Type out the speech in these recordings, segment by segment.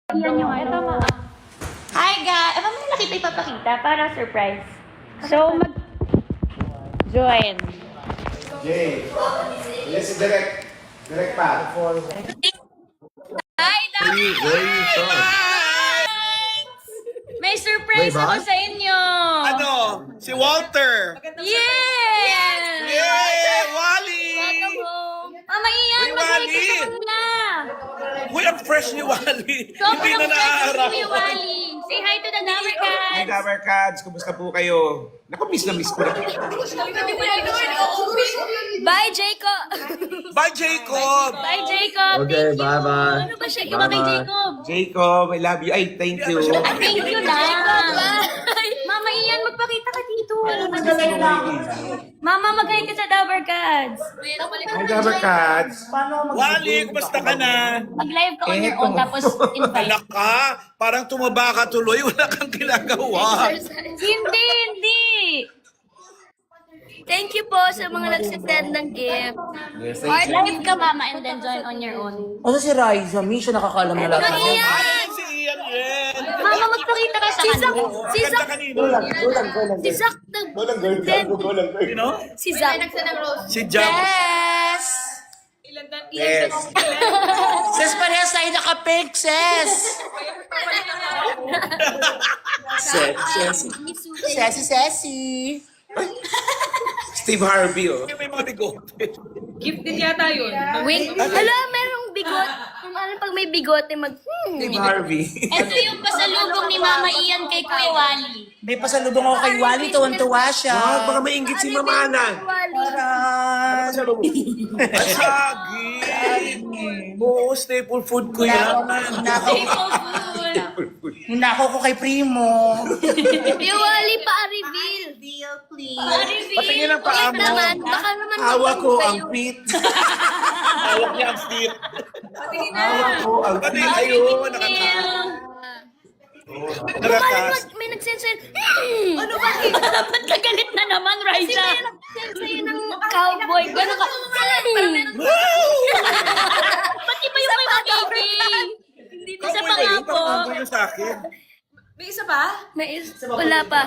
Yan yung ano. Tama. Hi guys! Ano mo nakita ipapakita? Para surprise. So, join. Jay, let's direct path. Hi, Dami! May surprise ako sa inyo! Ano? Si Walter! Yes! Yay! Wally! Welcome home! Mama Ian, Uy, mag-hi Wally! ka sa kanila! Uy, ang fresh ni Wally! Hindi Sobrang na fresh naaarap. ni Wally! Say hi to the Dapper Hi, Cats! Dabber Cats! Kumusta po kayo? Naku, miss na miss ko na. Bye, Jacob! Bye, Jacob! Bye, Jacob! Okay, Thank you. bye-bye. Ano ba siya? Iba kay Bye-bye. Jacob? Jacob, I love you. Ay, thank you. Thank you lang! Mama Ian, magpakita ka dito! Mama, mag-hi ka sa Dapper Cats! Hi, Dabber Cats! Wally, kumusta ka na? Mag-live ka on your own, tapos invite. Alak ka, parang tumaba ka tuloy, wala kang ginagawa. Hindi! Thank you po sa mga nagsisend ng gift. Or live ka, Mama, and then join on your own. Ano si Raisa? Misha nakakaalam na lahat. Ay, si Ian rin! Mama, magpakita ka sa kanila. Si Ganda Zach, kanino? si Zach, Sino? si Zach. Si Jam. Yes! Yes. Sis, parehas tayo naka-pink, sis! Sesi. Steve Harvey, oh. May mga bigote. Wait, hala, merong bigot. Kung ano pag may bigote, Steve Harvey. Ito yung pasalubong ni Mama Ian kay Kuya Wally. May pasalubong ako kay Wally, tuwan-tuwa siya. Wag, baka maingit si Mama Ana. Parang... Asagi! Oo, staple food ko yan. Nako ko kay Primo. Wally pa reveal. Patingin ang paa mo. Naman, baka naman Hawak ko kayo. ang pit. Hawak niya ang feet. Hawak ko ang Pati pit. ayun, nakakas. May nagsend-send. Ano ba? Ba't kagalit na naman, Raisa? Nagsend sa'yo ng cowboy. Gano'n ka. Ba't iba yung kay Magigi? Isa pa nga po. Parang yung sa akin. Wala pa.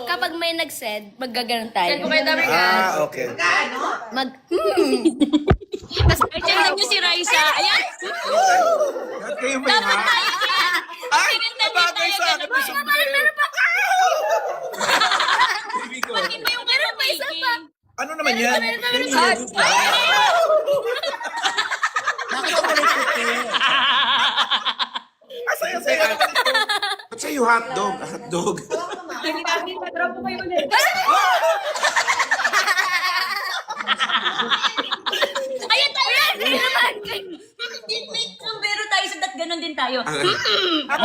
Kapag may nag-send, maggaganon tayo. Ah, okay. Ay, tignan niyo si Raisa. Ayan. At kayo may Dapat ha? tayo kaya. Ay, Tingnan tayo nabagay sa akin. ganun. Meron pa. Iba yung kay Magigi. Ano naman yan? Bakit ako rin puti? Asaya-saya naman ito. Ba't sa'yo hotdog? Hotdog. Ayan tayo. May sombrero tayo sa dat ganon din tayo. Ako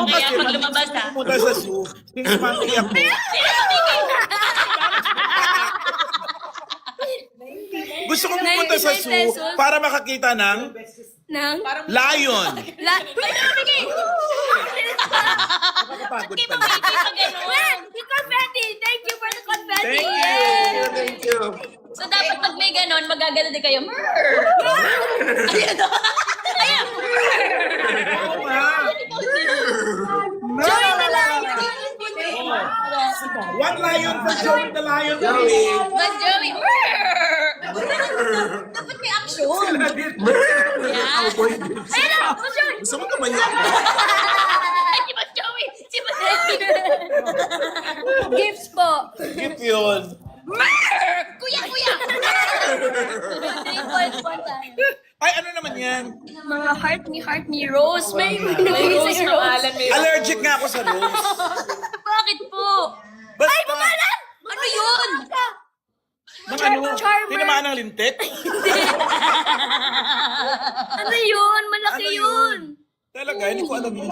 Kaya kasi, pag lumabas ha. pumunta sa zoo, since mati ako, gusto kong pumunta sa zoo para makakita ng Nang? lion. Nakakapagod Kay pala. Magigi pa ganon. Confetti! Thank you for the confetti! Thank you. Thank you. So dapat pag may ganon, magagano din kayo. Ayan o. Ayan. Oo nga. Join the lion! One lion for Joey the lion. Joey. Mas Joey. Dapat may action. Cowboy. Ayan o. Mas Joey. Gusto mo tumayo? Ay, si Mas Joey. Si Mas Gifts po. Gift yun. Kuya, kuya. 3.1 tayo. Ay, ano naman yan? Mga heart me, Rose. May rose na Rose. Allergic nga ako sa rose. Bakit po? Basta, Ano yun? ng ano, Charmer. tinamaan ng lintik. Ano yun? Malaki Ano yun. Talaga, hindi ko alam yun.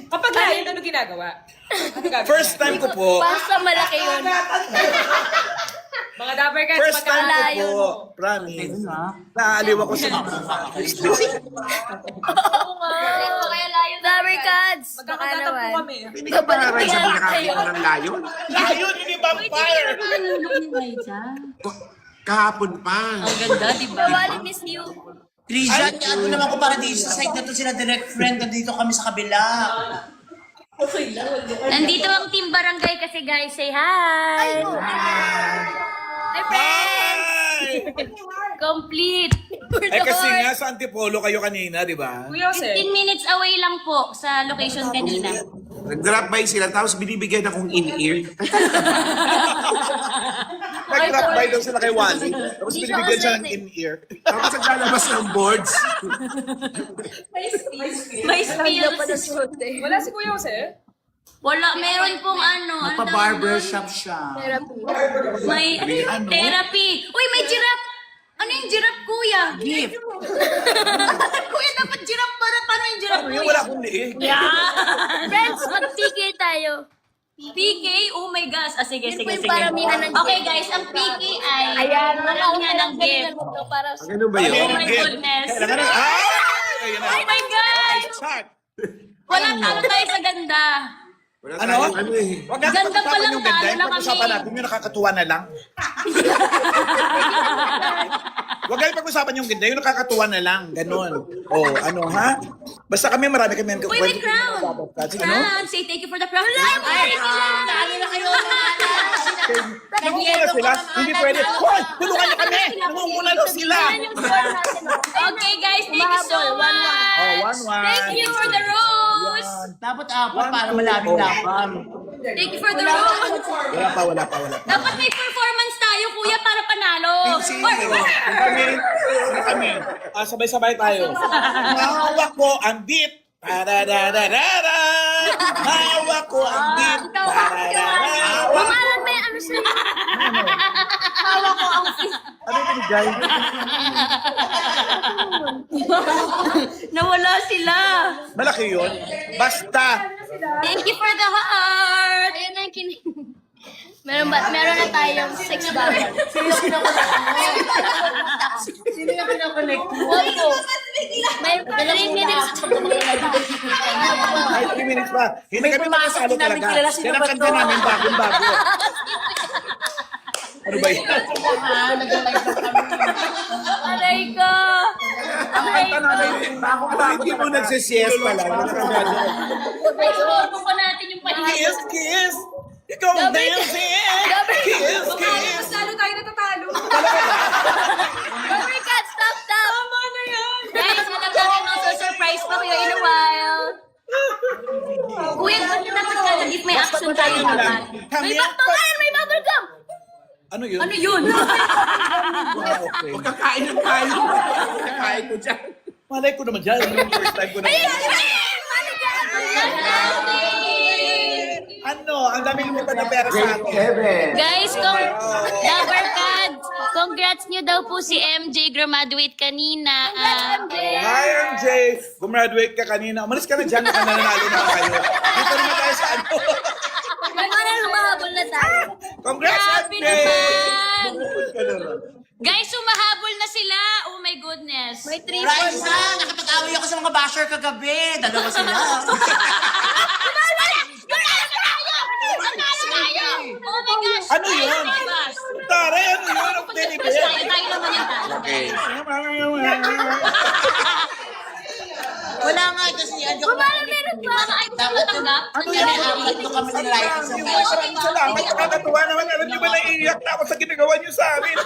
Kapag lion, ano ginagawa? Ano gagawin? First time ko po. Basta malaki yun. Mga Dapper Cats, First time ko Lion. po. Promise. Naaaliw ako sa Kaya layo na. Flower cards. Baka magkakagata po naman. kami. Hindi ka para rin sa nakakita ng layon? Lion, hindi vampire. Kahapon pa. Ang ganda, di ba? Wally, miss you. Trisha, ano naman ko para dito sa side na to sila direct friend. Nandito kami sa kabila. Nandito ang team barangay kasi guys, say hi! Hi friends! Complete! Eh kasi nga sa Antipolo kayo kanina, di ba? Kuya Jose. 15 minutes away lang po sa location kanina. Nag-drop by sila, tapos binibigyan akong in-ear. Nag-drop by daw sila kay Wally. Tapos Hindi binibigyan siya siya ng in-ear. Tapos naglalabas ng boards. May spills. Wala si Kuya Jose. Wala, meron pong ano. ano Pa-barbershop siya. May therapy. Uy, may giraffe. Ano yung giraffe, kuya? Gift. Kuya, dapat giraffe para paano yung giraffe, Ano kuya? yung wala akong liig? Yeah! Friends, mag-PK tayo. PK? Oh my gosh. Ah, sige, sige, sige. Okay guys, ang PK ay maramihan ng gift. Ano ba Oh yun? my goodness. Kailangan na. Ayun na. Oh my gosh! Start. Wala talo tayo sa ganda. Wala Ano? tayong ano eh. Huwag natin Ganda pa pag-usapan lang, yung ganda. talo na Pag-usapan kami. natin yung nakakatuwa na lang. Huwag kayo pag-usapan yung ganda, yung nakakatuwa na lang. Ganon. Oh, ano ha? Basta kami marami kami. Uy, may crown! Ano? Crown! Say thank you for the crown. Ay, Talo na kayo. Nangunguna sila. Hindi pwede. Hoy! Tulungan niyo kami! Nangunguna daw sila! Okay guys, thank you so much. Oh, 1-1. Thank you for the rose. Dapat apat para malaming laban. Thank you for the rose. Wala pa, wala pa, wala pa. Dapat may performance tayo, kuya, para panalo. Kami. Sabay-sabay tayo. Hawak ko ang beat. Tararararara. Hawak ko ang beat. Tarararara. Bumalan ba yung ano sila? Hawak ko ang Ano yung binigay? Nawala sila. Malaki yun. Basta. Thank you for the heart. Ayun na yung kinig. Meron na tayong 6 dollars. Sino yung pinakonnect mo? May 3 minutes. Ay, 3 minutes pa. Hindi kami makasalo namin talaga. kilala, sino Yan ang ba kanta to? namin bagong-bago. Ano ba yan? Aray ko. Aray ko. Hindi mo nagsisiest pala. Ay, suporto pa natin yung pahinga. Kiss, kiss. Ikaw dancing. Kiss, kiss. Mas lalo tayo natatalo. Cover cut, stop. Tama na yan. Guys, alam natin surprise pa kayo in a while. Kuya, dapat ka nag-if may action tayo naman. May bakbakan, may bubble gum. Ano yun? Ano yun? Okay. Kakain ng tayo. Kakain ko dyan. Malay ko naman dyan. Yung first time ko na. Ano? Ang daming lumipad na pera sa akin. Guys, congrats nyo daw po si MJ, graduate kanina. Hi, MJ! Gumraduate ka kanina. Umalis ka na dyan. Nananalo na kayo. Dito naman tayo sa ano. Parang humahabol na tayo. Congrats, Grabe MJ! naman. Guys, humahabol na sila. Oh my goodness. May 3 Raisa, nakapag-away ako sa mga basher kagabi. Dalawa sila. Oh my gosh! Ano yun? Taray, ano yun? Ang teddy bear. Tayo naman yung tayo. Okay. Wala nga kasi yan. Meron ba? Ay, Dapat tanggap? Ano Yan ay apat ko kami ng Raisa sa Yung basher. maraming salamat. Nakakatuwa naman. Alam niyo ba naiiyak na ako sa ginagawa niyo sa amin?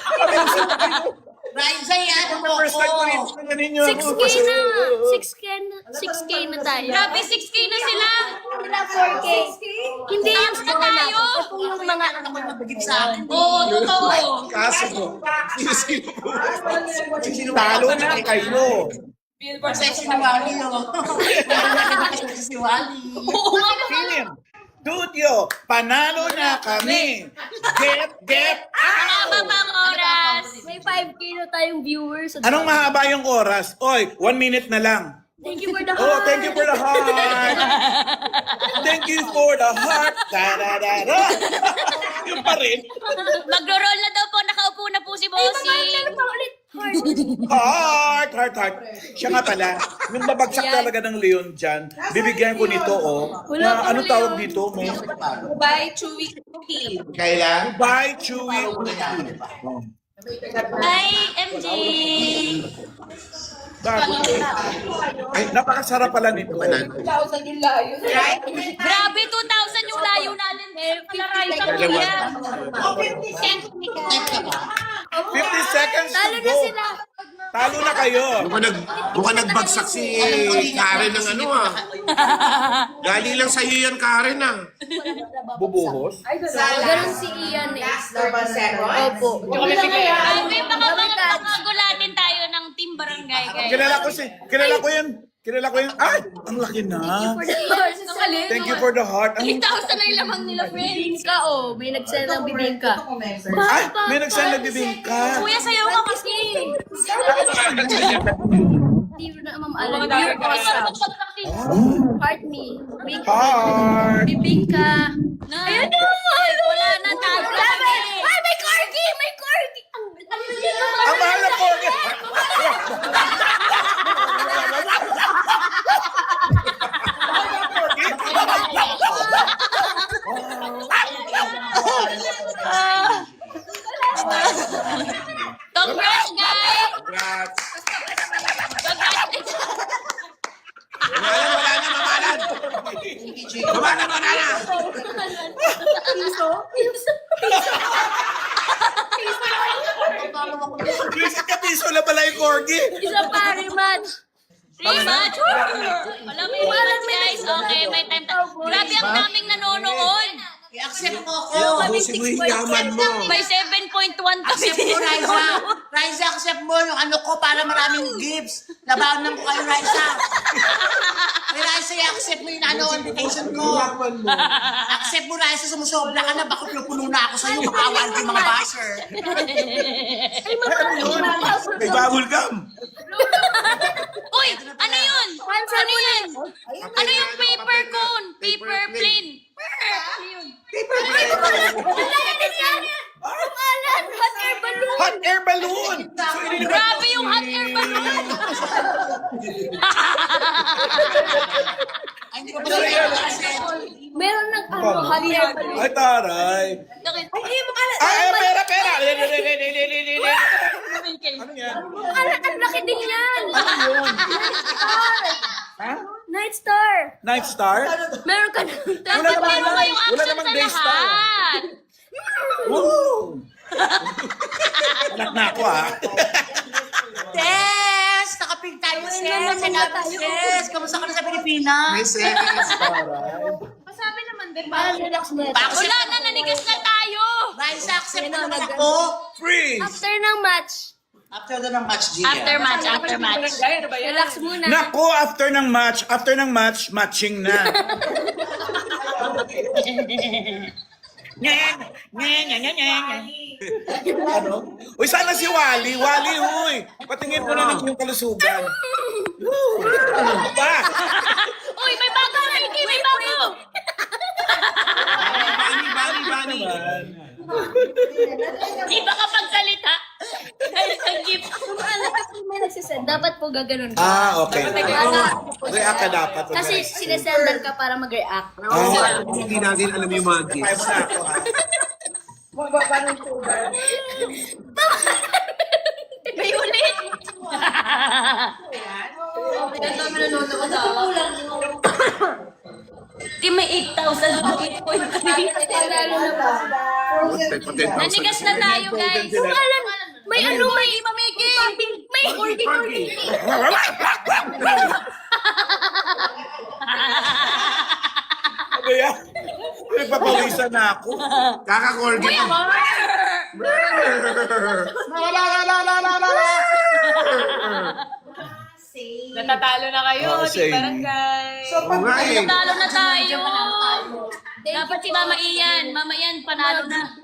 Raisa, yan mo First time ko rin ko. sa ninyo. 6K na tayo. Grabe, 6K na sila. 4K. Hindi yung na tayo. Yung mga anak ko nabigit sa akin. Oo, totoo. Kaso mo. Sino Talo na kayo. Billboard Sa si Wally, no? Si Wally. Oo nga naman. Film. Studio. Panalo na kami. Get. Mahaba pa ang oras. May 5K na tayong viewers. Anong mahaba yung oras? Oy, 1 minute na lang. Thank you for the Oh, thank you for the heart. Thank you for the heart. Da-da-da-da. Yung pa rin. Magro-roll na daw po. Nakaupo na po si Bossy. Heart. Siya nga pala, yung babagsak talaga ng leon dyan, bibigyan ko nito, oh. Na, ano tawag dito, mo? by Chewy Tea. Kailan? Bye, Chewy. Hi, MJ. Bakit? Ay, napakasarap pala nito. Thousand yung layo. Grabe, 2,000 yung layo natin. Pala Raisa kuya. 50 seconds to Talo na go. sila. Talo na kayo. Mukhang nagbagsak si Karen ng ano ah. Galing lang sa'yo yan, Karen ah. Bubuhos? Ganon si Ian eh. Opo. Ay, may mga gulatin tayo ng team barangay, guys. Kilala ko yun. Ay, ang laki na. Thank you for the heart. 3,000 na yung lamang nila, friends. Ka, oh. May nagsend ng bibingka. Ay, may nagsend nagbibingka. Kuya, sayaw ka kasi. Hindi mo na mamalan. Heart me. Heart. Bibingka. Ayun na, wala na talo. Ay, may corgi! May corgi! Ang mahal na po. Congrats, guys! Congrats. Congrats! Wala na, mamalan. Wala na. Isang kapiso na pala yung corgi. Isa pa, rematch. Rematch! Alam mo yung rematch, guys. Okay, may time tayo. Grabe ang daming nanonood. I-accept mo ako. Ubusin mo yung yaman mo. May 7.1 kami. Accept mo, Raisa. Raisa, accept mo yung ano ko para maraming gifts. Labanan ko kayo, Raisa. Ay, Raisa, i-accept mo yung ano, invitation ko. Accept mo, Raisa, sumusobra ka na. Bakit puno na ako sa'yo? Makawal yung mga basher. May bubble gum. Uy! Ano yun? Ano yan? Ano yung paper cone? Paper plane? Ano yun? Wala din yan! Pangalan! Hot air balloon! Hot air balloon. Grabe yung hot air balloon! Ay, hindi ko pa rin Meron ng hot air balloon. Ay, taray. Ay, pera. Ano yan? Ang laki din yan! Ha? Night Star! Night Star? Meron ka na. Dapat namang meron night. kayong Wala action namang sa day star. lahat. Woo! Anak na ako ah. Tess! Nakapig tayo, Tess. Tess, kamusta ka na sa Pilipinas? May seconds. Wala na, nanigas na tayo. Raisa, accept mo naman ako. Freeze! After ng match. After na ng match, Gia. After match. Gaya na ba yan? Relax muna. Nako, after ng match, matching na. Ano? Uy, sana si Wally. Wally, huy. Patingin mo na ng iyong kalusugan. Ano ba? Uy, may bago, Ricky! May bago! Bani. Di ba kapag salita? Dahil sa gift. May nagsisend. Dapat po gaganon ka. Ah, okay. React ka dapat. Kasi sinesendan ka para mag-react. Hindi natin alam yung mga Kaya gifts. mo na ako, ha? May ulit! Di may 8,000 pa 8.3. Nanigas na tayo, guys. Alam, may ano, may mamigay. May corgi. Ano yan? Nagpapawisan na ako. Kaka-corgi. Natatalo na kayo, Same. di barangay. Talo na tayo. Dapat si Mama Ian. Mama Ian, panalo na.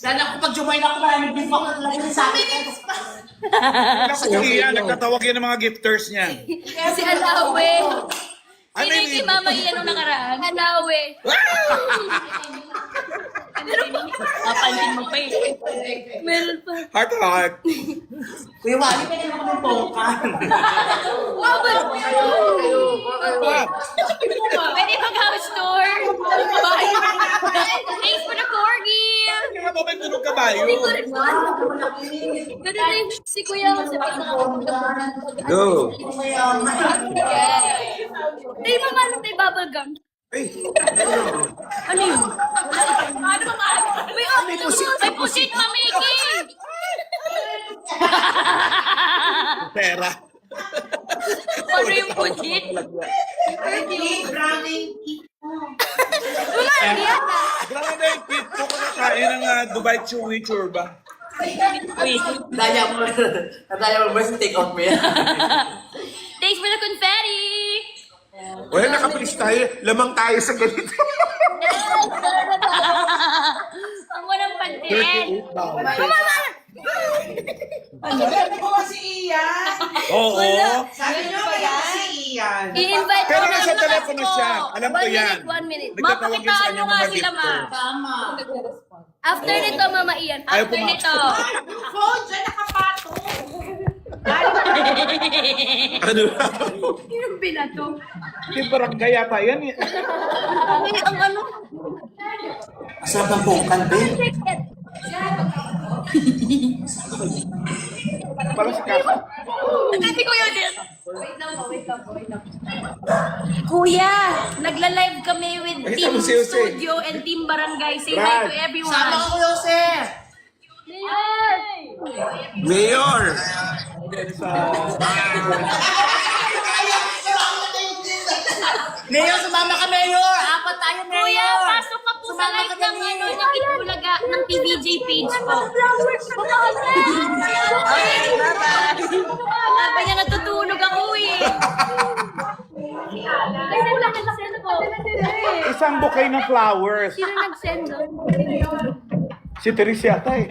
Dahil ako pag jumain ako, maraming gift ako talaga sa akin. Naku, yan. Nagtatawag yan ng mga gifters niya. Si Alawe. Ay, Sino yung kay Mama Ian nung nakaraan? Alawe. Papansin mo pa eh. Meron pa. Heart. Kuya Wally, pwede naman kami pokan. Pwede mag-house tour. Thanks for the corgi. Kaya ba may tunog kabayo. Hindi ko rin po alam. Ganun na yung si Kuya ko sa Go. Hindi mo malam tayo bubble gum. Ay, Ano yun? May pusit, mamiki! Pera. Ano yung pusit? Grabe yung pit ko kakakain ng Dubai Chewy Churba. Daya mo ba sa take-out mo yan? Thanks for the confetti! wala nakapilis tayo. Lamang tayo sa ganito. Ang walang pantin! Oo. I-invite Pero ko nasa ng telepono ko. siya. Alam ko yan. 1 minute. Nagtatawag yun sa kanyang mga gifter. After nito, Mama Ian. Ayaw After pumasok. nito. Ano? Yung binato. Yung barangay yata yan. Ang ano? Asarap ng pungkan, babe. Parang si Kaka. Hindi ko yun din. Kuya, nagla-live kami with Ay, Team tama si Jose. Studio and Team Barangay. Say hi Brad. to everyone. Sama ko, Jose! Mayor! Mayor, sumama ka, Mayor! Apat tayo, Mayor! Kuya, pasok ka po sa Sumama live ka na, ng Mayor. ng Itbulaga, ng TVJ page po. Sabi niya natutulog ako eh. Ay, wala ka nag-send po. Isang bouquet ng flowers. Sino nag-send doon? Si Teresa yata eh.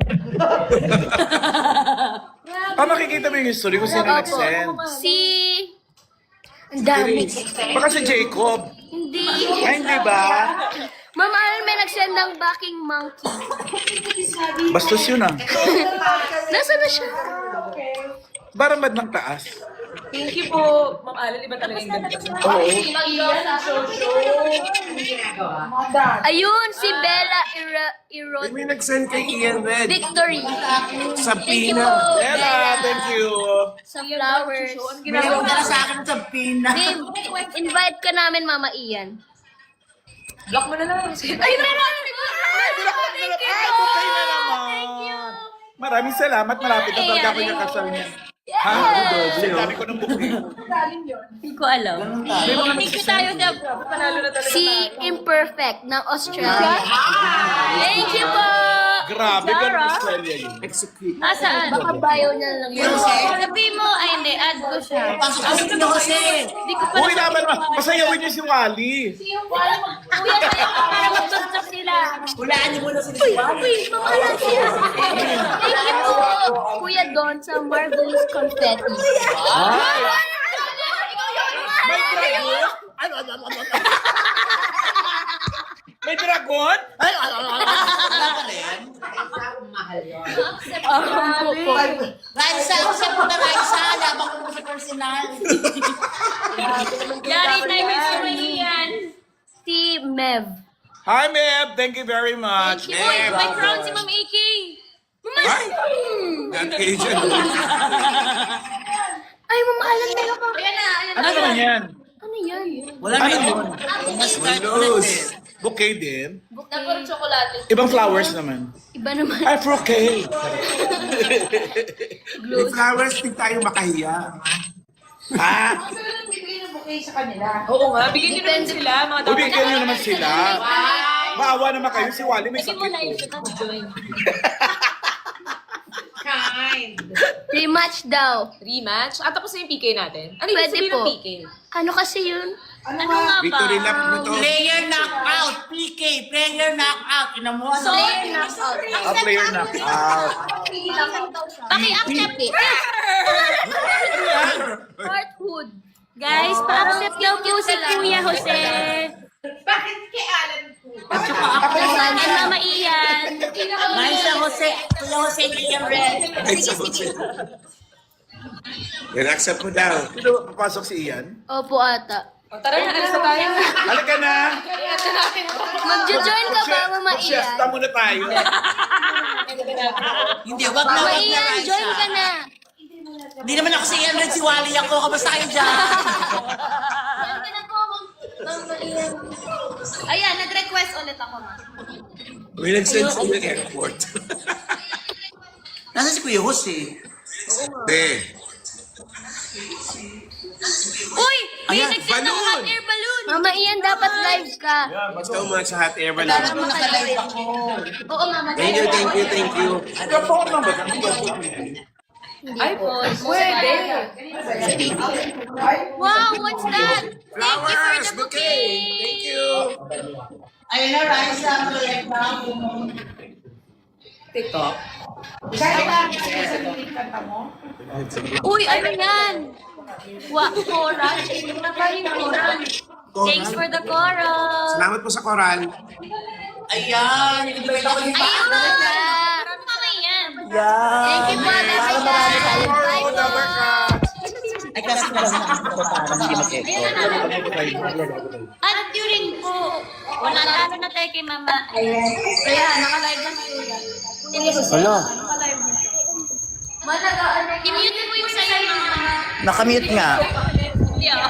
Makikita mo yung history kung sino nag-send. Si... Ang dami. Baka si Jacob. Hindi. Ay, hindi ba? Mama Alan may nag-send ng backing monkey. Bastos yun ah. Nasaan na siya? Baramad ng taas. Thank you po. Ma'am Alan, iba talaga yung ganda. Oo. Ayun, si Bella May nag-send kay Ian Red. Victory. Sa Thank you po, Pina. Bella, thank you. Sa flowers. Mayroon ka na sa akin sa pina. Babe, invite ka namin, Mama Ian. Block mo na lang. Ay, meron! Thank you po! Thank you! Maraming salamat. Malapit na talaga ako yung kasal niya. Ha? Yes! Ang dami ko ng bouquet. Hindi ko alam. Thank you tayo, Deb. Panalo na talaga. Si Imperfect ng Australia. Thank you po! Grabe, ganun Australia yun. Execute. Saan? Baka bio niya lang yun. Sabi mo, ay hindi, add ko siya. Pasok ka, Jose! Hindi ko pa Uy, naman naman. Pasayawin niyo si Wally. Kuya, tayo ko para magtugtog sila. Hulaan niyo muna sila. Uy, mamahalan siya. Thank you po, Kuya Don, sa marvelous confetti. May dragon? May dragon? Raisa, accept mo na, Raisa. Labang mo sa personal. Yari tayo sa Ian. Si Mev. Hi, Meb. Thank you very much. Uy, may crown si Ma'am Iki. Ay! That agent. Ay, mamahalan tayo pa. Ayan na, ayan Ano naman yan? Ano yan? Wala na yun. Mas kahit Windows. Bouquet din? Napuro chocolate. Ibang flowers naman. Iba naman. Ay, bouquet. May flowers, di tayo makahiya. Ah, Oo nga, bigyan niyo naman sila. Mga dapat. ubigyan niyo naman sila. Maawa naman kayo. Si Wally may Sige mo sakit. live kita, join. Rematch daw. Rematch. At tapos na yung PK natin. Ano yung Pwede sabihin po. ng PK? Ano kasi yun? Ano nga ba? Victory lap na to. Player knockout. PK. Player knockout. Kinamuha na. Player knockout. A player knockout. Paki-accept it. Heartwood. Guys, pa-accept daw po si Kuya Jose. And Mama Ian. Raisa, Jose. Kuya Jose, Kuya Red. Ay, sa Jose. Yan, accept mo daw. Sino papasok si Ian? Opo ata. O, tara na, alis na tayo. Halika na! Magjo-join ka ba, Mama Ian? Siesta muna tayo. Hindi, wag na, Mama wag na, Ian, join ka Raisa. na. Hindi naman ako si Ian Red, si Wally ako. Kamusta kayo dyan? Join ka na po, Mama Ian. Ayan, nag-request ulit ako, Ma. May nag-send sa airport. Nasaan si Kuya Jose? Uy! May Ayan, nag-send ng balloon! hot air balloon! Mama Ian, dapat live ka. Basta umat sa hot air balloon. Para mo naka-live ako. Oo, Mama. Thank you, thank you, thank you. Ay, pwede. Wow, what's that? Thank you for Flowers, the bouquet. bouquet. Thank you. Ayun na, Raisa. Mag-live na ako. TikTok. Uy, ano yan? Coral? Coral. Thanks for the coral. Salamat po sa koral. Ayan, nilibay ako yung Ayun bata. na! Mama Ian. Thank you po, Mama Ian. Bye po. Ay, kasi na lang ako para hindi At during po, wala lalo na tayo kay Mama. Kaya, naka-live na kayo yan. Hello, I-mute mo yung sayo, Mama. nakamute nga. Yeah.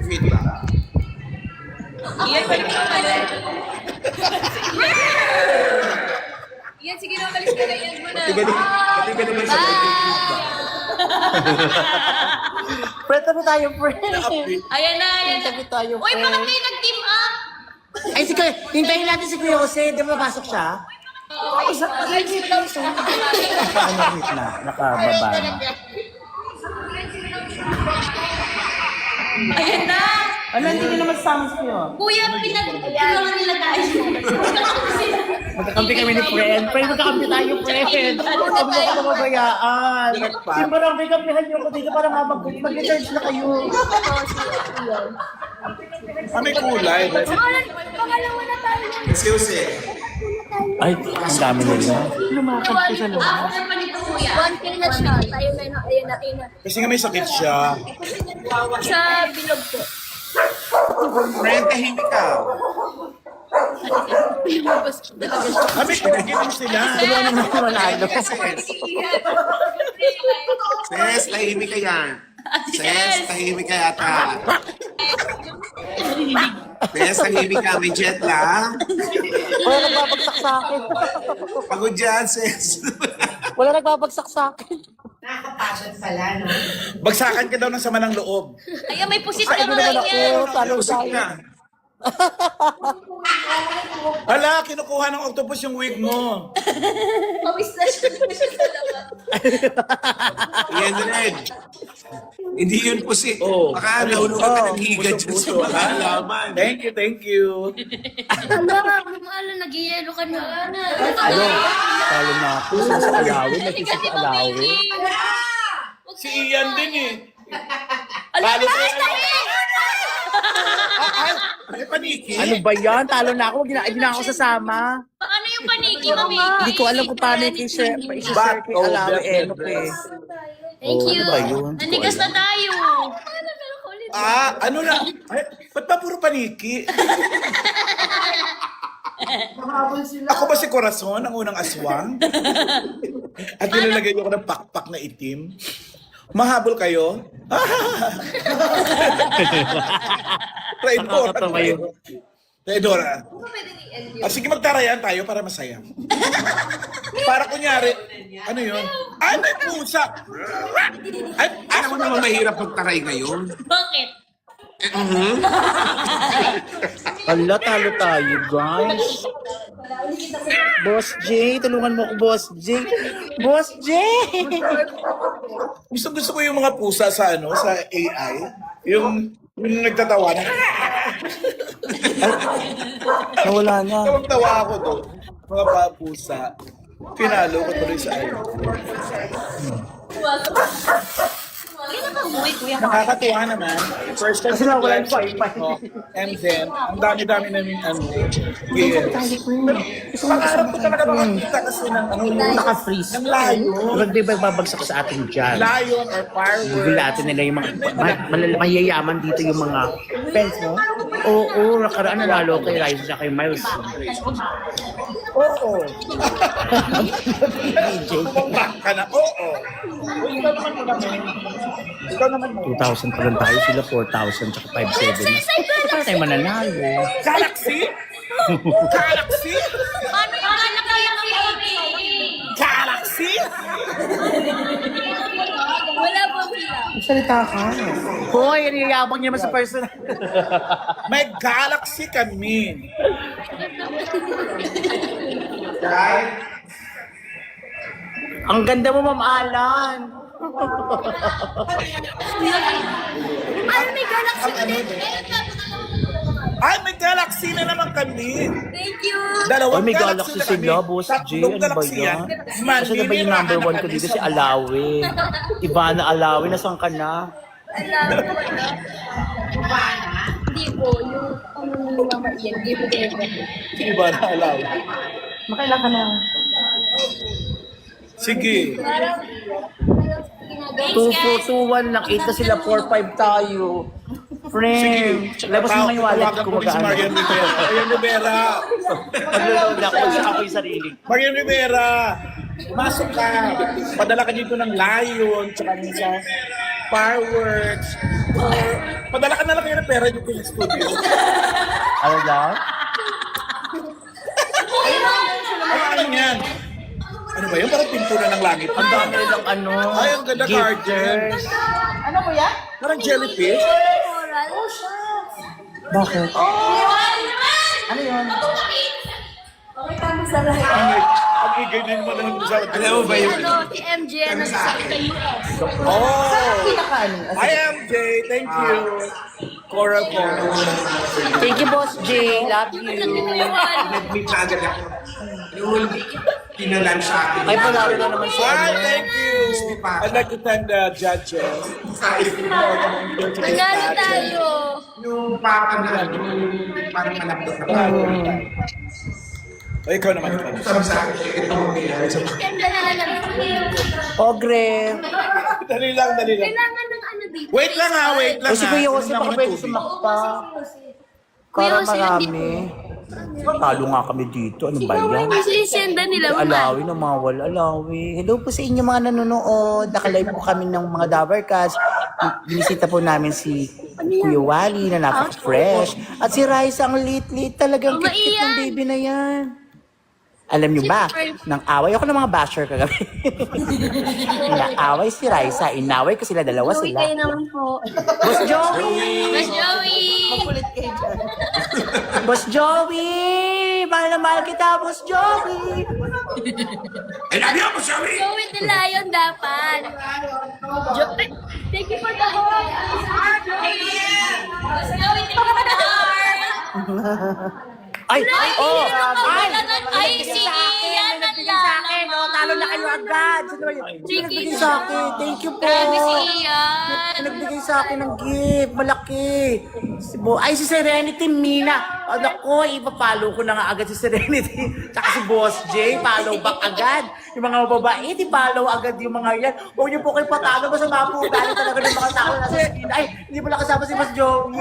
Feedback. Iyan, balik ka ulit. Iyan, sige na, umalis ka na. Iyan mo na. Pati ka naman sa Friend, tabi tayo, friend. Ayan na, ayan na. Tabi tayo, Uy, bakit friend. kayo nag-team up? Ay, si Kuya, hintayin natin si Kuya Jose. Di ba napasok siya? Naka-unmute na. Nakababa na. Ayan na. Ano, hindi nyo naman sama sa iyo? Kuya, pinag-tulungan nila tayo. Magkakampi kami ni friend. Friend, magkakampi tayo, friend. Huwag mo ka mabayaan. Yung parang may kampihan nyo ko dito para mag-recharge na kayo. May kulay. Pangalawa na tayo. Jose. Ay, ang dami nila. Lumakad ko sa loob. After pa nito, Kuya. 1K na siya. Tayo na, ayun na. Kasi nga may sakit siya. Sa bilog po. Friend, tahimik ka. Kami, pinagiging sila. Tulungan naman ako manalo. Ses, tahimik ka yan. Ses, tahimik ka yata. Ses, tahimik ka. May jet lang. Wala nagbabagsak sa akin. Pagod dyan, Ses. Wala nagbabagsak sa akin. Bagsakan ka daw ng sama ng loob. Ayun, may pusit Ay, ka ito naman rin ako. yan. Talo Usik tayo. na. Hala, kinukuha ng octopus yung wig mo. Pawis na siya sa labas. Yan, Red. Hindi yun po si... Oh. Baka naulog ka ng higa dyan sa puso-puso, mga ha? halaman. Thank you. Nag-ielo ka na. Ano? Talo na ako. Sa alawin. Nagkisip sa alawin. Si Ian din eh. Alam mo, Ay, paniki. Ano ba yan? Talo na ako. Hindi na ako sasama. Paano yung paniki, Mami? Hindi ko alam kung paano yung i-share kay Alawi Enok eh. Thank Oh, you. ano ba yun? Nanigas na tayo. Ano na? Ay, ba't ba puro paniki? Ako ba si Corazon, ang unang aswang? At nilalagay ko ng pakpak na itim? Mahabol kayo? Traidora. Nakakatawa yun. Traidora. Sige, magtarayan tayo para masaya. Para kunyari, ano yun? Ay, may pusa! Ay, Alam mo naman mahirap magtaray ngayon. Bakit? Hala, talo tayo, guys. Boss J, tulungan mo ko, Boss J. Boss J! gusto ko yung mga pusa sa sa AI. Yung nagtatawa na. Nawala na. Tawang-tawa ako doon. Mga pusa. Pinalo ko tuloy sa AI. Kailan ka umuwi, Kuya? Nakakatuwa naman. First time Kasi nawalan pa, And then, ang dami-dami namin yes. Pangarap ko talaga makakita kasi ng Naka-freeze. ng layo. Diba di ba babagsak sa atin dyan? Lion or firework. Biglatin nila yung mga mayayaman dito yung mga fans mo. Oo, nakaraan nanalo kay Rise na kay Miles. Oo. DJ. Tumambak ka na. Oo. Ikaw naman mo naman. Ikaw naman mo. 2,000 pa lang tayo, sila 4,000 tsaka 5,700 na. Para tayo mananalo. Galaxy? Galaxy? Paano yung anak kaya baby? Galaxy? Wala po sila. Salita ka. Hoy, ano yung yabang niya naman sa personal? May galaxy kami. Ang ganda mo, Ma'am Alan. Ano may galaxy ulit? Ay, may galaxy na naman kami. Thank you. Dalawang Ay, may galaxy galaxy na kami. sila, Boss J. Tatlong Ano ba galaxy yan? Mandy, Kasi na ba yung number 1 ko dito si Alawi? Ivana Alawi, nasan ka na? Hindi po, yung Mama Ian, hindi po kayo. Sige ba na alaw? Makailan ka na? Sige. 2-4-2-1, nakita sila 4-5 tayo. Friend, labas mo nga yung wallet ko Si mag-ano. Marian Rivera. Marian Rivera. Pag-load ako sa ako yung sarili. Marian Rivera. Masok ka. Padala ka dito ng lion. Tsaka sa fireworks. Padala ka na lang kayo ng pera dito sa studio. Ano daw? Ano yan? Ano ba yun? Parang pintura ng langit. Ang dami nilang ano, Ay, ang ganda gifters. Parang jellyfish. Bakit? Ano yun? Ang igay din mo naman sa Alam mo ba yung... Ano, si MJ, nagsasabi sa US. Oh! Hi, MJ. Thank you. Cora po. Thank you, Boss J. Love you. Nag-meet na agad ako. Yung pinalan sa akin. Ay, palaro na naman si Hi, ano. thank you. I'd like to thank the judges. Manalo tayo. Yung papa na, yung parang malapit na. O, ikaw naman. Sabi sa akin, ito mo nangyari sa Ganda na lang. Ogre. Dali lang, dali lang. Kailangan ng ano dito. Wait lang ha, wait lang O si Kuya Jose, Inom baka ako ng pwede tubig. sumakta. Kuya Para Jose, marami. Talo nga kami dito. Ano ba yan? Sisenda nila. Si Alawi na mawal. Alawi. Hello po sa inyo mga nanonood. Nakalive po kami ng mga Dabarcast. Binisita po namin si Kuya Wally na napaka-fresh. At si Raisa, ang lit-lit. Talagang Mama kit-kit ng Ian. baby na yan. Alam niyo ba, nang away ako ng mga basher kagabi. Naaway si Raisa. Inaway ko sila, dalawa Uwi sila. kayo naman po. Boss Joey! Mas Joey! Boss Joey! Mahal na mahal kita, Boss Joey! I love you, Joey! Joey the Lion dapat. Thank you for the heart. Mas Joey, thank you for the heart. Ay! Oh! Ay! Ay, si Ian ang lalaman. Talo na kayo agad! Sino ba yun? Sige. Nagbigay sa akin. Thank you po! Grabe si Ian. Nagbigay sa akin ng gift. Malaki. Ay, si Serenity Mina. Ako, ipapalo ko na nga agad si Serenity. Tsaka si Boss J, follow back agad. Yung mga babae, di follow agad yung mga yan. Huwag niyo po kayo patalo. Masama po. Dahil talaga ng mga tao na sa skin. Ay, hindi pala kasama si Boss Joey.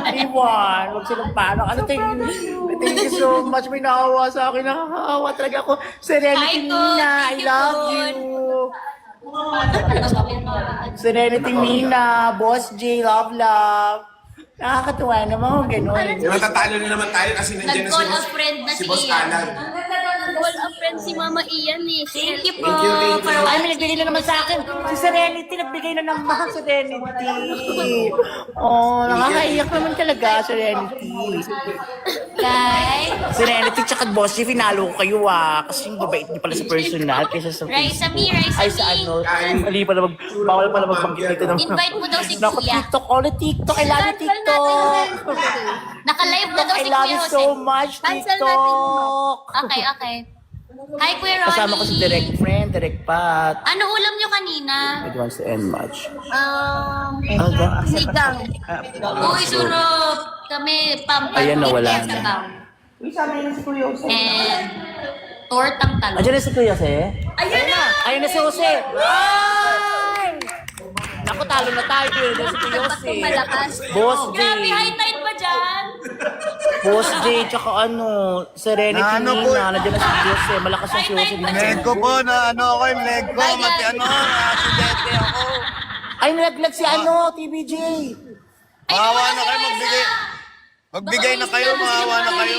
Iwan. Huwag silang palo. Ano, thank you so much. May naawa sa akin. Nakakaawa talaga ako. Serenity Hi, Ko. Mina, I Thank you, love Ko. you. Serenity Mina, Boss J, love. Nakakatuwa naman kung gano'n. Matatalo na naman tayo kasi nandiyan na Nag-call a friend na si si Boss Ian. Alan. Nag-call a friend si Mama Ian eh. Thank you po. Ay, may nagbigay na naman sa akin. Si Serenity, nagbigay na naman. Serenity. Oh, nakakaiyak naman talaga, Serenity. Kay Serenity, tsaka Boss J, finalo ko kayo Kasi yung babait niyo pala sa personal kaysa sa Raisa Facebook. Mi, Raisa Ay, sa Mi. ano, mali pala bawal pala magbanggit dito ng... Invite mo daw si Naku, Kuya. TikTok, all the TikTok. I love you, TikTok. Naka-live na daw I si love Kuya you Jose. so much, Cancel natin. TikTok. Okay. Hi, Kuya Ronnie. Kasama ko si Direct Friend, Direct Pat. Ano ulam nyo kanina? It wants to end much. Ano ba? Sinigang. Uy, surop. Kami, pampang. Ayan, nawala na. Sabaw. And tortang talong. Andiyan na si Kuya Jose? Ayun na! Ayun na si Jose! Ay! Naku, talo na tayo. Ayun na si Kuya Jose. Malakas. Boss J. Grabe, high tide ba dyan? Boss J, tsaka Serenity Ano po? Nina. Nandiyan na si Kuya Jose. Malakas ang si Jose. Leg ko po na ako yung leg ko. Aksidente ako. Ay, nalaglag si TBJ. Maawa na kayo magbigay. Magbigay na kayo, maawa na kayo.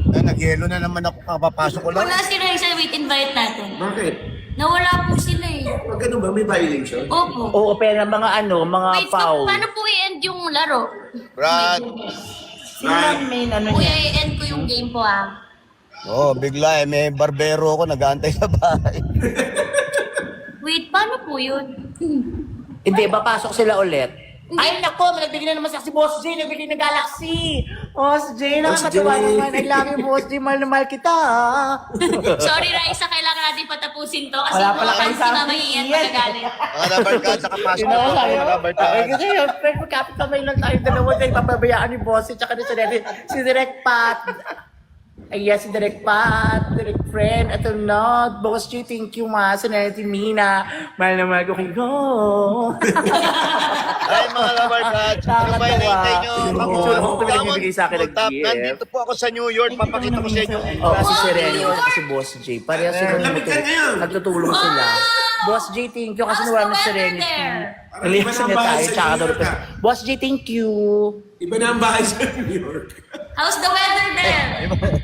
Nag-yelo na naman ako, kapapasok ko lang. Wala si Raisa, wait, invite natin. Bakit? Nawala po sila eh. Pag ganun ba, may violation? Opo. Oo, pero mga mga Wait, foul. paano po i-end yung laro? Brad. Sino ang main Kuya, niya? i-end ko yung game po ah. Bigla may barbero ako, nag-aantay sa bahay. Wait, paano po yun? Hindi, papasok sila ulit. Ay, nako, nagbigay na naman si Boss J, nagbigay ng Galaxy. Boss J, nakakatuwa J. naman. I love you, Boss J. Mahal na mahal kita. Sorry, Raisa, kailangan natin patapusin to kasi Wala pala kayo si sa Mama akin. Ian magagalit. Mga nabarkad, saka pasok Sino ako. tayo? Mga nabarkad. Ay, kasi yun, friend, magkapit kamay lang tayo dalawa tayo papabayaan ni Boss J, tsaka ni Serenity. Si Direct Pat. Ay, yes, si Direct Pat, Direct Friend. Ito na, Boss J, thank you, Serenity Mina. Mahal na mahal ko kayo. Ay, mga nabarkad, ano ba yung hintay nyo? Itsura ko ito nagbibigay sa akin ng gift. Nandito po ako sa New York, papakita ko sa inyo. Oo, si Sereno at si Boss J. Pareha sila nagtutulong sila. Boss J, thank you kasi nawala na Serenity. Nalihasan niya tayo, tsaka daw rin. Boss J, thank you. Iba na ang bahay sa New York. How's the weather there?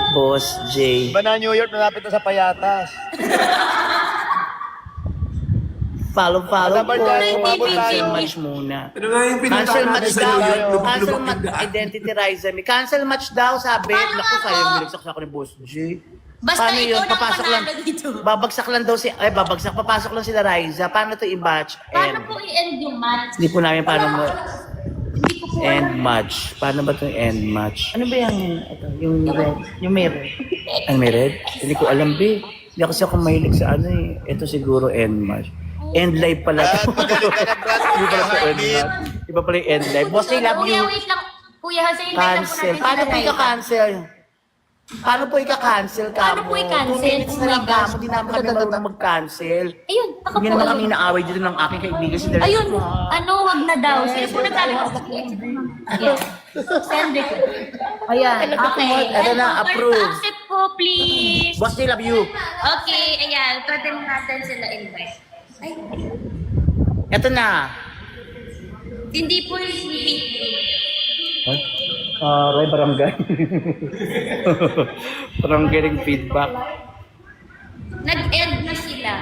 Boss J. Iba na New York, malapit na sa Payatas. Follow po. Umabot tayo. Cancel match muna. Ano nga yung pinunta Cancel natin match sa daw. New York? Cancel Lubog-lubog match. na daan. Identity rise me. Cancel match daw, sabi. Naku, sayang binagsak sa ako ni Boss J. Basta Paano ikaw yun? nang Papasok lang. panalo dito. Babagsak lang daw si... Ay, babagsak. Papasok lang sila Riza. Paano to i-match? Paano po i-end yung match? Hindi po namin paano mo... Hindi ko po End match. Paano ba itong end match? Ano ba yung... Ito, yung red? Yung may red? Ano may red? Hindi ko alam, be. Hindi kasi ako mahilig sa ano eh. Ito siguro end match. End live pala. Brad, magaling ka na, Brad. Hindi pala sa end match. Iba pala yung end live. Boss, I love Kuya, you. wait lang. Kuya, Jose, invite lang po Cancel. natin Paano sila po Raisa. ika-cancel? Paano po ika-cancel ka Paano po mo? i-cancel? 2 minutes na lang ka mo. Di naman kami marunong mag-cancel. Ayun, ako Hindi po. naman kami naaway dito ng aking kaibigan si Direk. Ayun, ano, wag na daw. Sino po nagsabi ko? Yeah. Send it. Ayan, okay. Ito na, approve. Accept po, please. Boss, I love you. Okay, ayan. Pwede natin sila invite. Ay, Ito na. hindi po Ray Barangay. Barangay ring feedback. nag-end na sila.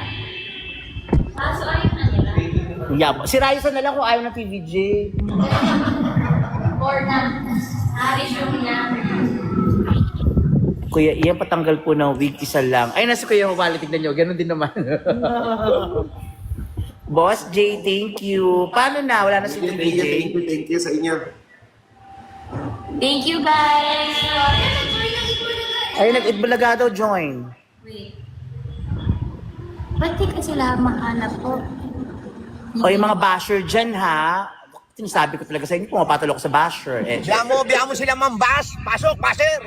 So, ayun na nila. Yeah, si Raisa na lang kung ayaw ng TVJ. Or na. Resume na. Kuya, iyan patanggal po ng wig, isa lang. Ay, nasa Kuya Mabali, tignan nyo. Ganon din naman. Boss J, thank you. Paano na? Wala na si TVJ. Thank you sa inyo. Thank you, guys. Ay, nag-itbalaga daw, join. Wait. Ba't di ka sila mahanap ko? O yung mga basher dyan, ha? Sinasabi ko talaga sa inyo, pumapatalo ko sa basher. Eh, Biya mo sila mambas. Pasok, pasir.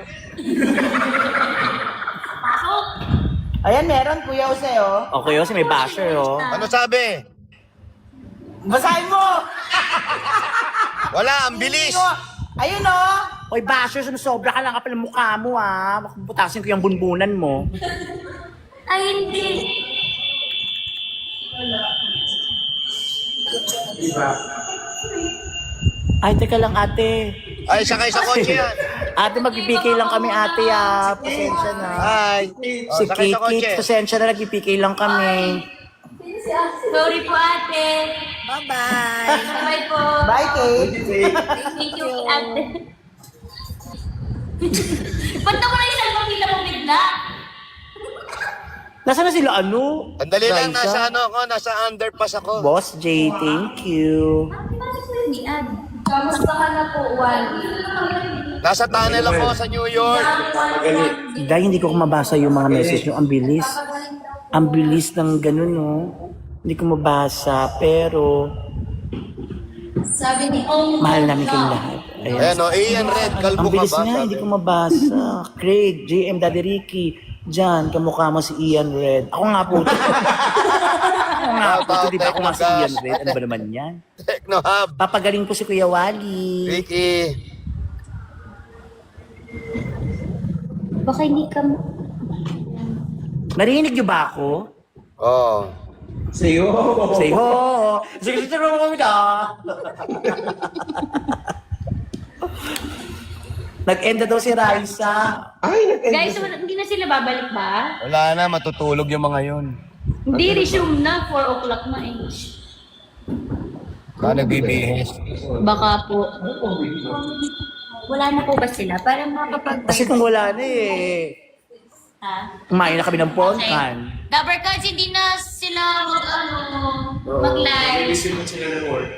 Pasok! ayan, meron, Kuya Jose, oh. Okay, Jose, may basher, oh. Ano sabi? Basahin mo! Wala, ang bilis. Ayun, oh. Oy, basher, sumusobra ka lang kapal ng mukha mo, ha? Makaputasin ko yung bunbunan mo. Ay, hindi. Ay, teka lang, ate. Ay, sakay sa kotse yan. Ate, magbibigay lang kami, ate, ah. Pasensya na. Ay. Si sakay sa kotse. Kate, pasensya na, nagbibigay lang kami. Sorry po, ate. Bye-bye. Bye po. Bye, Kate. Thank you, ate. Ba't naman ay cellphone nila mo bigla? Nasaan na sila, ano? Sandali lang, Raisa? nasa ano ako, nasa underpass ako. Boss J, thank you. Bakit po hindi ad? Kamusta ka na po, Wally? Nasa tunnel ako sa New York. Dahil hindi ko mabasa yung mga message nyo. Ang bilis. Ang bilis ng ganun, no? Hindi ko mabasa, pero Sabi ni Ong, mahal namin kayong lahat. Ayan. Ayan o, Ian Red, kalbo Ang ka bilis ba? nga, hindi ko mabasa. Craig, JM, Daddy Ricky, Jan, kamukha mo si Ian Red. Ako nga po. Ako nga po, di ba ako nga si Ian Red? Ano ba naman yan? Techno Hub. Papagaling ko si Kuya Wally. Ricky. baka hindi ka... Narinig niyo ba ako? Oh. Say ho! Sige, sige, mo kami na! Nag-end na daw si Raisa. Guys, hindi na sila babalik ba? Wala na, matutulog yung mga yun. Hindi, resume na. 4 o'clock na eh. Baka nagbibihis. Baka po. Wala na po ba sila? Para makapag... Kasi kung wala na eh. Ha? Kumain na kami ng ponkan. Dabber Cards, hindi na sila mag-live.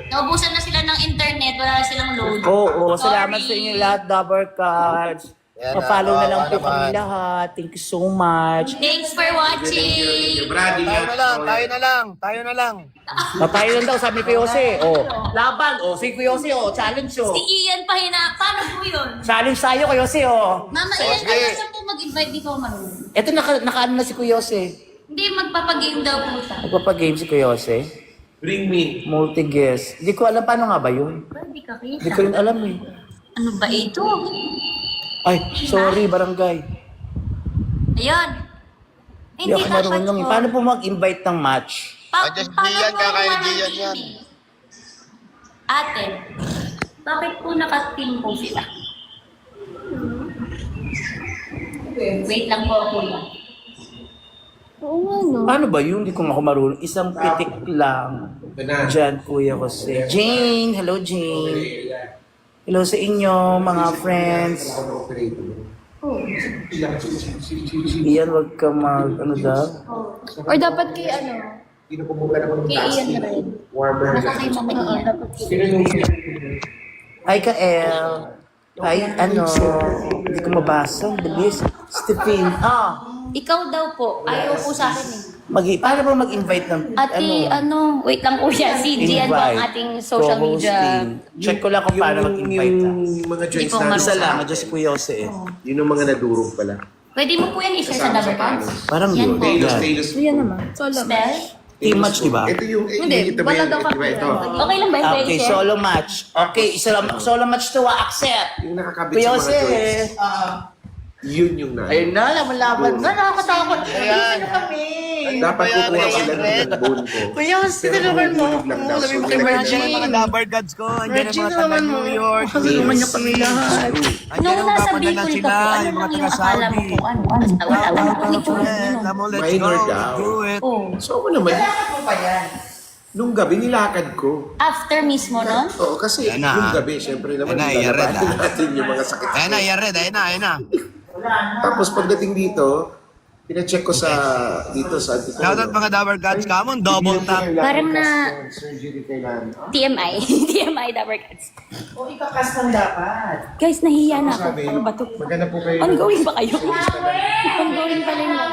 Naubusan na sila ng internet. Wala na silang load. Oo, salamat Sorry. sa inyo lahat, Dabber Cards. Yan, Pa-follow na lang po naman. kami lahat. Thank you so much. Thanks for watching. Brad, Tayo na lang, tayo na lang, tayo na lang. Papayo lang daw, sabi ko Jose. Oh, laban. Oh, si Kuya Jose. Oh, challenge oh. Si Ian pa Paano po yun? Challenge tayo Kuya Jose. Oh. Mama Ian, ano sa po mag-invite? Di ko marunong. Eto, naka-ano na si Kuya Jose. Hindi, magpapagame daw po siya. Magpapagame si Kuya Jose. Bring me. Multi-guest. Hindi ko alam paano nga ba yun. Hindi ka Hindi ko kita. rin alam eh. Ano ba ito? Ay, sorry, barangay. Ayun. Hindi ako marunong. Eh. Paano po mag-invite ng match? Andiyan si Gian, kakain ni Gian yan. Ate, bakit po naka-team po sila? Wait lang po, kuya. Oo nga, no? Paano ba yun? Hindi ko nga ako marunong. Isang pitik lang. Diyan, Kuya Jose. Jane! Hello, Jane. Hello sa inyo, mga friends. Iyan, wag ka ano daw? Or dapat kay kay Ian Red. Nakakay Mama Ian. Dapat kay Hi, Kael. Hi, hindi ko mabasa. Bilis. Stephen. Ikaw daw po. Ayaw po sa akin eh. Paano ba mag-invite ng, Ate, wait lang po siya. Si Gian po ang invite? ating social media. Co-hosting. Check ko lang kung paano mag-invite ka. Yung mga joints Hindi ko na. Isa lang, dyan si Kuya Jose eh. Yun yung mga nadurog pala. Pwede mo po yan i-share sa Dabber Cards. Parang Yan yun. po. Taylor, Yan. Taylor. Yan naman. Solo. Spell? Team match, di ba? Ito yung, Hindi, ito ba wala yun? daw Ito ba ito? Okay lang ba yung Okay, i-share? solo match. Okay, solo match to accept. Yung nakakabit Kuya sa mga Jose. joints. Yun yung na. Ayun na, laban-laban na. Nakakatakot. Ayan. Ano kami? Dapat Ayan, kukuha ayan, sila ayan. ng bone ko. Kuya Jose, Pero tulungan mo. mahulog lang daw. Sabi mo So, kay nilagay Andiyan Virgin. ang mga Dabber Gods ko, andiyan ang Virgin mga taga naman mo. New York. Tulungan niyo kami lahat. Andiyan Nung ang nasa papadala Bicol sila, ka po, ano yung mga lang taga yung akala mo Saudi. po? Basta wala mo po ito. Alam mo, let's Minor go, daw. do it. Oh. So ako naman, nung gabi nilakad ko. After mismo nun? Oo, kasi Ayan na, yung ha? gabi, syempre naman, Ayan na, Yared, lalabanan ha? natin yung mga sakit. Ayan na, Yared, ayan na. Tapos pagdating dito, pinacheck ko dito sa Antipolo. Shoutout mga Dabber Gods, come on, double tap. Parang na surgery kailangan. TMI. TMI Dabber Cards. O, ikakas lang dapat. Guys, nahihiya na ako. Sabi, Ano ba to? maghanap po kayo. Ongoing ba kayo? Ongoing pa rin lang.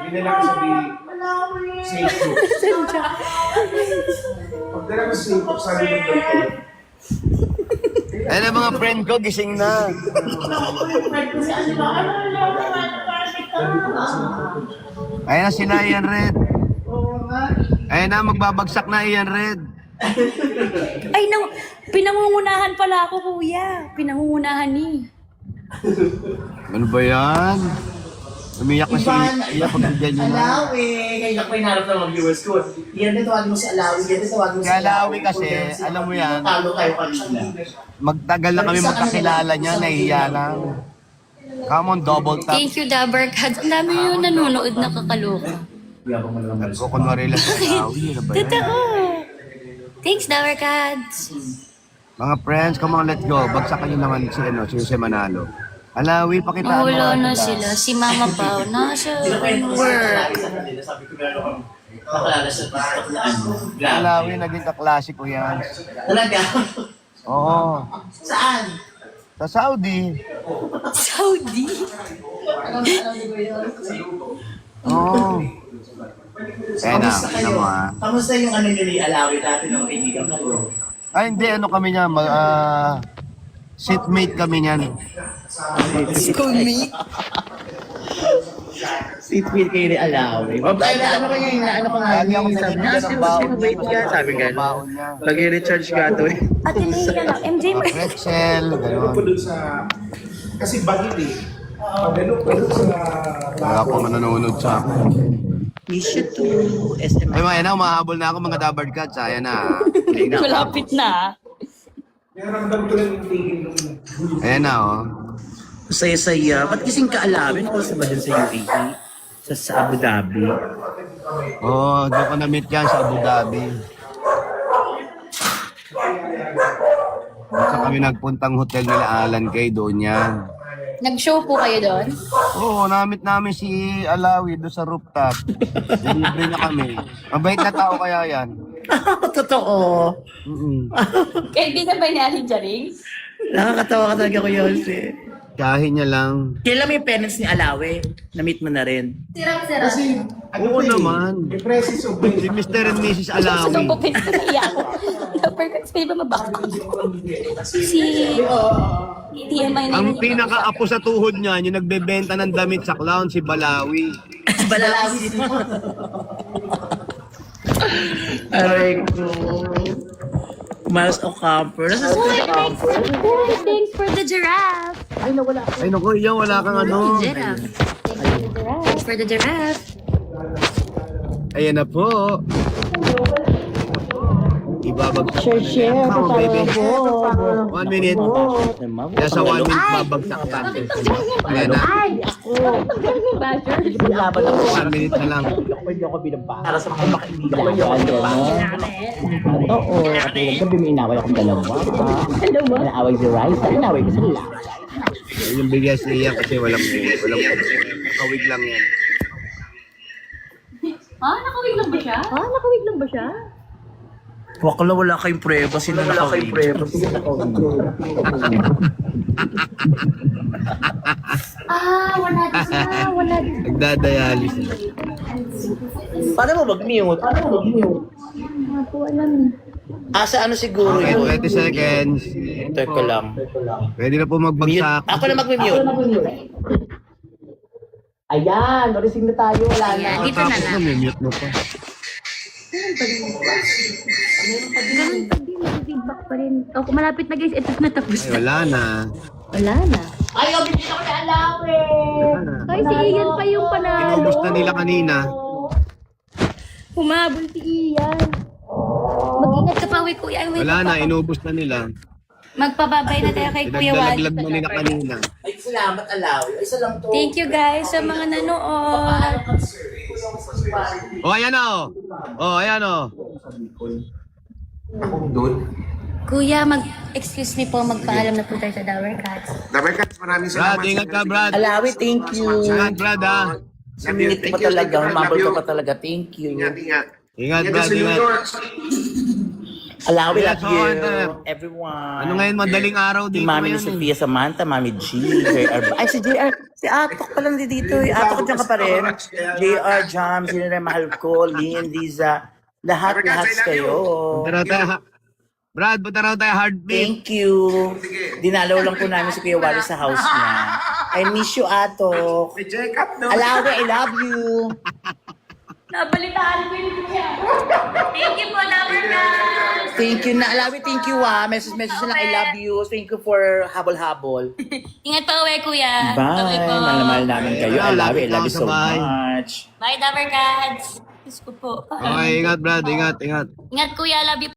Hindi na lang sabi, safe group. Pagdala ko safe group, sabi ng doktor. Ayan ang mga friend ko, gising na. Ayan na sila, Ian Red. Ayan na, magbabagsak na, Ian Red. Ay, pinangungunahan pala ako, kuya. Pinangungunahan ni. Ano ba yan? Umiyak na si Ian pag bigyan niyo na. Alawi! Ngayon ako yung narap ng mga viewers ko. Yan din tawagin mo si Alawi. Yan din tawagin mo si Si Alawi kasi, alam mo yan. Talo tayo kanina. Magtagal na kami magkakilala niya, nahihiya lang. Come on, double tap. Thank you, Dabber Cards. Ang dami yung nanonood na kakaloka. Nagkukunwari lang si Alawi. Ano ba yan? Totoo. Thanks, Dabber Cards. Mga friends, come on, let's go. Bagsakan niyo naman si Jose Manalo. Alawi, pakita mo. Wala na sila. Si Mama Pao nasa work. Sabi ko meron akong makalala sa TikTok na ano. Alawi, naging kaklase ko yan. Talaga? Oo. Saan? Sa Saudi. Saudi? Oo. Kaya na, ano mo ah. Kamusta yung ano nyo ni Alawi dati ng kaibigan ko? Ay, hindi, ano kami niya, seatmate kami niyan. Schoolmate? Seatmate kayo ni Alawi. Mabay na ano kanya, ano ko nga. Lagi ako nabibigyan ng baon niya. Sabi nga, Baon niya. nag-recharge ka to eh. Ate Leia lang. MJ mo. Pretzel, gano'n. Kasi bagil eh. Pagano sa... Wala po nanonood sa akin. Miss you too. SM. Ay, mga yan na, umahabol na ako mga Dabard Cats. Ayan na. Malapit na. Naramdam ko lang yung tingin nung... Ayan na, oh. Saya-saya. Ba't kasing ka Alawi? Kung sa ba dyan sa UAE? Sa Abu Dhabi? Oo, doon ko na-meet yan sa Abu Dhabi. At kami nagpuntang hotel nila Alan Kay, doon yan. Nag-show po kayo doon? Oo, na-meet namin si Alawi doon sa rooftop. Delivery niya kami. Mabait na tao kaya yan. Totoo. Kaibigan ba ni Alin Jaring? Nakakatawa ka talaga ko yun si. Kahin niya lang. Kailan mo yung parents ni Alawi? Na-meet mo na rin. Sirap-sirap. Kasi, Oo naman. the presence of Si Mr. and Mrs. Alawi. Ito po, pinto na iyak ko. Dapat pwede ba mabako? Si... TMI na Ang pinaka-apo sa tuhod niya, yung nagbebenta ng damit sa clown, si Balawi. Balawi din mo. Aray ko. Miles O'Camper. Nasa sa Camper? Thanks for the giraffe. Ay naku, yan, wala kang ano. Giraffe. Thanks for the giraffe. Ayan na po. Ibabagsak ko na yan. Come on, baby. 1 minute. Nasa 1 minute babagsak ka. Ayan na. Laban ako. 1 minute na lang. Pwede ako binaba. Para sa mga makaibigan. Pwede ako binaba. Oo. Katulad sabi may inaway akong dalawa. Inaaway si Raisa. Inaway ko sila. Yung bigas niya kasi walang kawig lang yan. Nakawig lang ba siya? Wakala wala kayong preba. Sino nakawig? Wala din. Nagdadialysis. Paano mo mag-mute? Sa ano siguro Okay, yun? 20 seconds. Teka lang. Pwede na po Mute. magbagsak. Ako na mag-mute. Ayan, norising na tayo. Wala na. Ayan, dito na Tapos lang. may mute mo pa. Ganun pa din, feedback pa rin. Oh, malapit na guys, ito na tapos Ay, na. wala na. Wala na. Ayaw, bigyan ako na Alawi. Wala na. Ay, si Ian pa yung panalo. Inubos na nila kanina. Humabol si Ian. Mag-ingat ka pa, we, kuya. Ay, Wala na, inubos na nila. Magpababay na tayo kay Kuya Wally. Pinagdalaglag na nila kanina. Ay, salamat Alawi. Ay, isa lang to. Thank you guys sa mga nanood. Oh, ayan o. Oh, ayan o. Kuya, excuse me po, magpaalam na po tayo sa Dower Cats. Dabard Cats, maraming Brad, salamat. ingat ka, Brad. Alawi, thank you. Ingat, Brad, ha. Suminit ka pa talaga. Humabol ka pa talaga. Thank you. Ingat, ingat. Ingat, Ingat Brad, sa New ingat. York. Alawi, Yes, love you. Hunter. Everyone. Ano ngayon, madaling araw Si dito Mami ni ngayon eh. Sofia Samantha, Mami G, JR. Ay, si JR. Si Atok pa lang dito. Atok dyan ka pa rin. JR, Jam, sino rin mahal ko, Lynn, Liza. Lahat kayo. Punta raw tayo, Brad, punta raw tayo Heartbeat. Thank you. Dinalaw lang po namin si Kuya Wally sa house niya. I miss you, Atok. May check-up, no? Alawi, I love you. Nabalitaan ko yung Kuya. Thank you po, Dower Cats. Thank you na. Alawi, thank you Message na lang, I love you. Thank you for habol-habol. Ingat pa uwi, Kuya. Bye. Bye po. Mahal namin kayo. I love you. I love you so Bye. much. Bye, Dower Cats. Diyos ko po. Okay, ingat, Brad. Ingat, ingat. Ingat, Kuya. Love you.